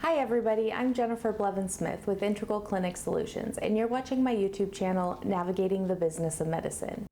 Hi everybody, I'm Jennifer Blevin-Smith with Integral Clinic Solutions, and you're watching my YouTube channel, Navigating the Business of Medicine.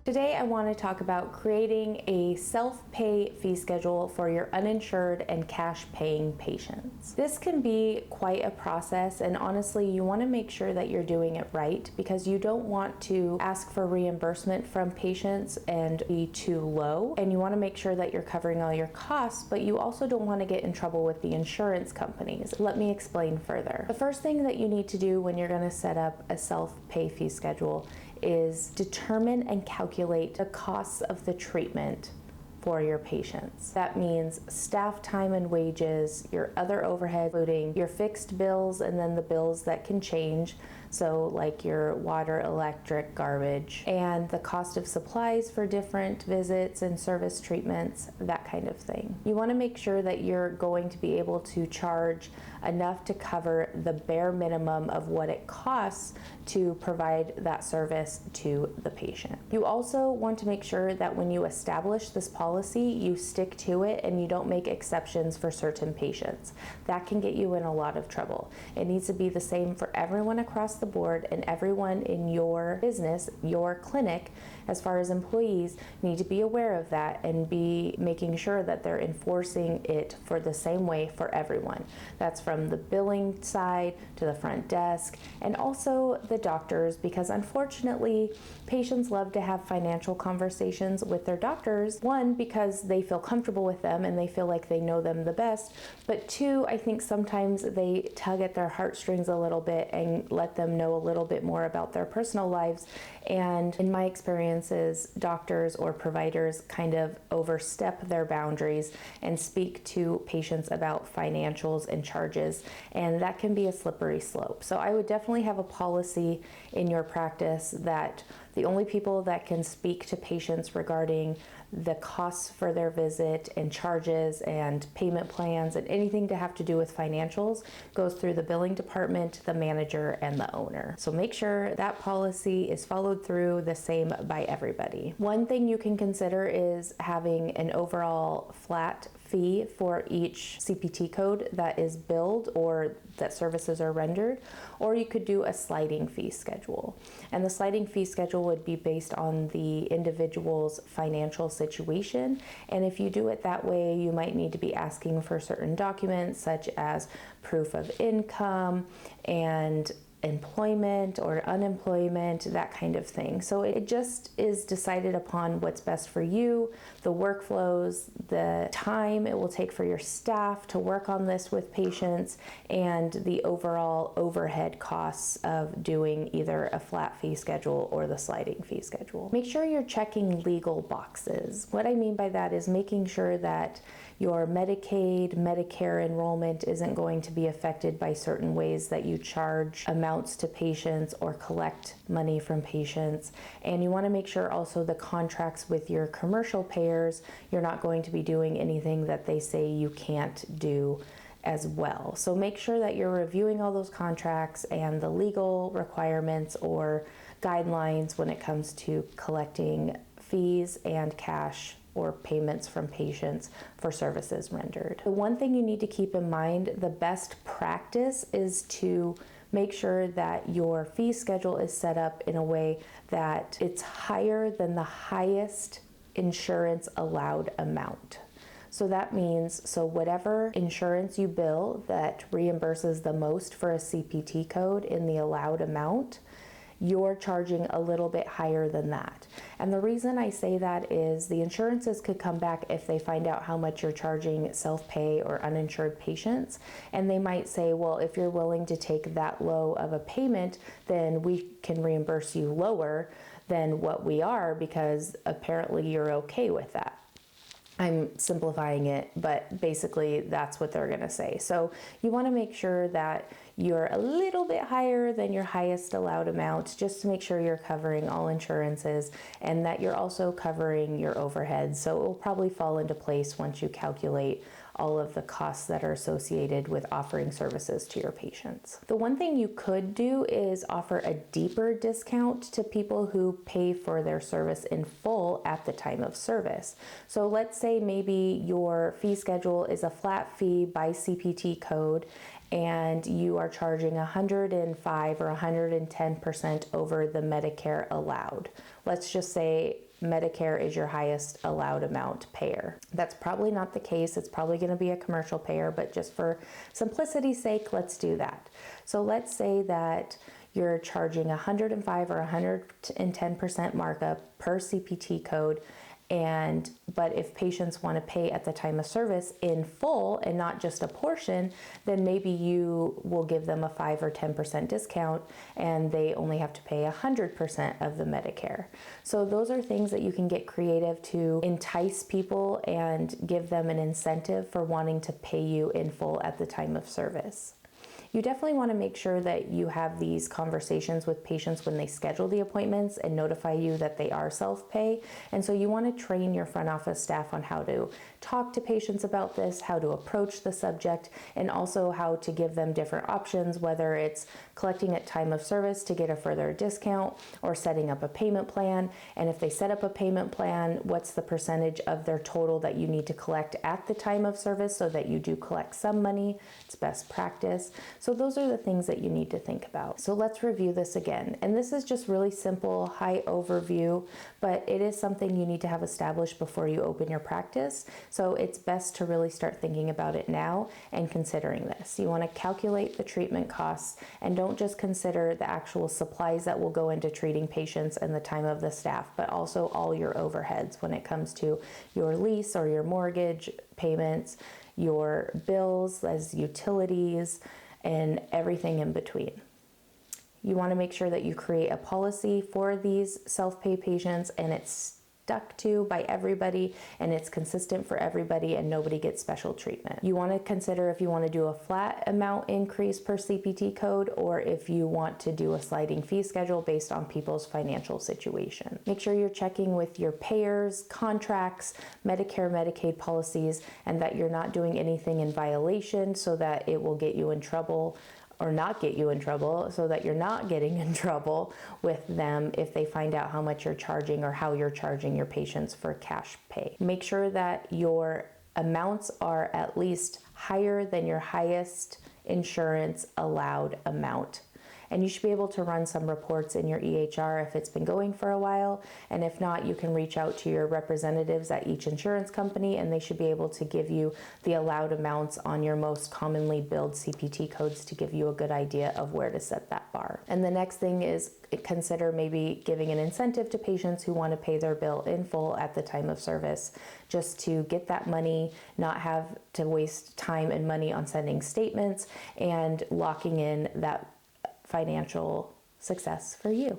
Today I want to talk about creating a self-pay fee schedule for your uninsured and cash-paying patients. This can be quite a process, and honestly you want to make sure that you're doing it right because you don't want to ask for reimbursement from patients and be too low, and you want to make sure that you're covering all your costs, but you also don't want to get in trouble with the insurance companies. Let me explain further. The first thing that you need to do when you're going to set up a self-pay fee schedule is determine and calculate the costs of the treatment for your patients. That means staff time and wages, your other overhead, including your fixed bills and then the bills that can change, so like your water, electric, garbage, and the cost of supplies for different visits and service treatments, that kind of thing. You want to make sure that you're going to be able to charge enough to cover the bare minimum of what it costs to provide that service to the patient. You also want to make sure that when you establish this policy, you stick to it and you don't make exceptions for certain patients. That can get you in a lot of trouble. It needs to be the same for everyone across the board, and everyone in your business, your clinic, as far as employees, need to be aware of that and be making sure that they're enforcing it for the same way for everyone. That's from the billing side to the front desk and also the doctors, because unfortunately patients love to have financial conversations with their doctors. One, because they feel comfortable with them and they feel like they know them the best, but two, I think sometimes they tug at their heartstrings a little bit and let them know a little bit more about their personal lives. And in my experiences, doctors or providers kind of overstep their boundaries and speak to patients about financials and charges, and that can be a slippery slope. So I would definitely have a policy in your practice that the only people that can speak to patients regarding the costs for their visit and charges and payment plans and anything to have to do with financials goes through the billing department, the manager, and the owner. So make sure that policy is followed through the same by everybody. One thing you can consider is having an overall flat fee for each CPT code that is billed or that services are rendered, or you could do a sliding fee schedule. And the sliding fee schedule would be based on the individual's financial situation. And if you do it that way, you might need to be asking for certain documents such as proof of income and employment or unemployment, that kind of thing. So it just is decided upon what's best for you, the workflows, the time it will take for your staff to work on this with patients, and the overall overhead costs of doing either a flat fee schedule or the sliding fee schedule. Make sure you're checking legal boxes. What I mean by that is making sure that your Medicaid, Medicare enrollment isn't going to be affected by certain ways that you charge amounts to patients or collect money from patients. And you want to make sure also the contracts with your commercial payers, you're not going to be doing anything that they say you can't do as well. So make sure that you're reviewing all those contracts and the legal requirements or guidelines when it comes to collecting fees and cash or payments from patients for services rendered. The one thing you need to keep in mind, the best practice is to make sure that your fee schedule is set up in a way that it's higher than the highest insurance allowed amount. So that means, whatever insurance you bill that reimburses the most for a CPT code in the allowed amount, you're charging a little bit higher than that. And the reason I say that is the insurances could come back if they find out how much you're charging self-pay or uninsured patients, and they might say, well, if you're willing to take that low of a payment, then we can reimburse you lower than what we are because apparently you're okay with that. I'm simplifying it, but basically that's what they're gonna say. So you wanna make sure that you're a little bit higher than your highest allowed amount, just to make sure you're covering all insurances and that you're also covering your overhead. So it will probably fall into place once you calculate all of the costs that are associated with offering services to your patients. The one thing you could do is offer a deeper discount to people who pay for their service in full at the time of service. So let's say maybe your fee schedule is a flat fee by CPT code, and you are charging 105 or 110% over the Medicare allowed. Let's just say Medicare is your highest allowed amount payer. That's probably not the case. It's probably going to be a commercial payer, but just for simplicity's sake, let's do that. So let's say that you're charging 105 or 110% markup per CPT code, but if patients want to pay at the time of service in full and not just a portion, then maybe you will give them a 5 or 10% discount and they only have to pay 100% of the Medicare. So those are things that you can get creative to entice people and give them an incentive for wanting to pay you in full at the time of service. You definitely want to make sure that you have these conversations with patients when they schedule the appointments and notify you that they are self-pay. And so you want to train your front office staff on how to talk to patients about this, how to approach the subject, and also how to give them different options, whether it's collecting at time of service to get a further discount or setting up a payment plan. And if they set up a payment plan, what's the percentage of their total that you need to collect at the time of service so that you do collect some money. It's best practice. So those are the things that you need to think about. So let's review this again. And this is just really simple, high overview, but it is something you need to have established before you open your practice. So it's best to really start thinking about it now and considering this. You want to calculate the treatment costs and don't just consider the actual supplies that will go into treating patients and the time of the staff, but also all your overheads when it comes to your lease or your mortgage payments, your bills as utilities, and everything in between. You want to make sure that you create a policy for these self-pay patients and it's stuck to by everybody and it's consistent for everybody and nobody gets special treatment. You want to consider if you want to do a flat amount increase per CPT code or if you want to do a sliding fee schedule based on people's financial situation. Make sure you're checking with your payers, contracts, Medicare, Medicaid policies, and that you're not doing anything in violation so that it will get you in trouble or not get you in trouble so that you're not getting in trouble with them if they find out how much you're charging or how you're charging your patients for cash pay. Make sure that your amounts are at least higher than your highest insurance allowed amount. And you should be able to run some reports in your EHR if it's been going for a while. And if not, you can reach out to your representatives at each insurance company and they should be able to give you the allowed amounts on your most commonly billed CPT codes to give you a good idea of where to set that bar. And the next thing is consider maybe giving an incentive to patients who want to pay their bill in full at the time of service, just to get that money, not have to waste time and money on sending statements and locking in that financial success for you.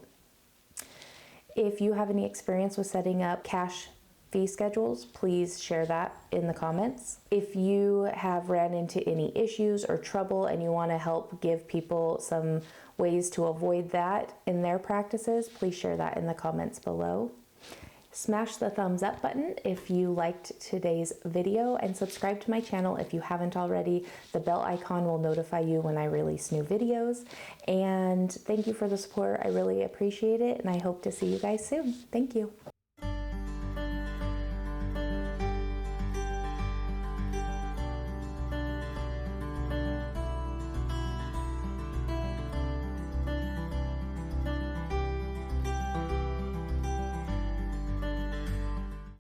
If you have any experience with setting up cash fee schedules, please share that in the comments. If you have ran into any issues or trouble and you want to help give people some ways to avoid that in their practices, please share that in the comments below. Smash the thumbs up button if you liked today's video and subscribe to my channel if you haven't already. The bell icon will notify you when I release new videos. And thank you for the support. I really appreciate it and I hope to see you guys soon. Thank you.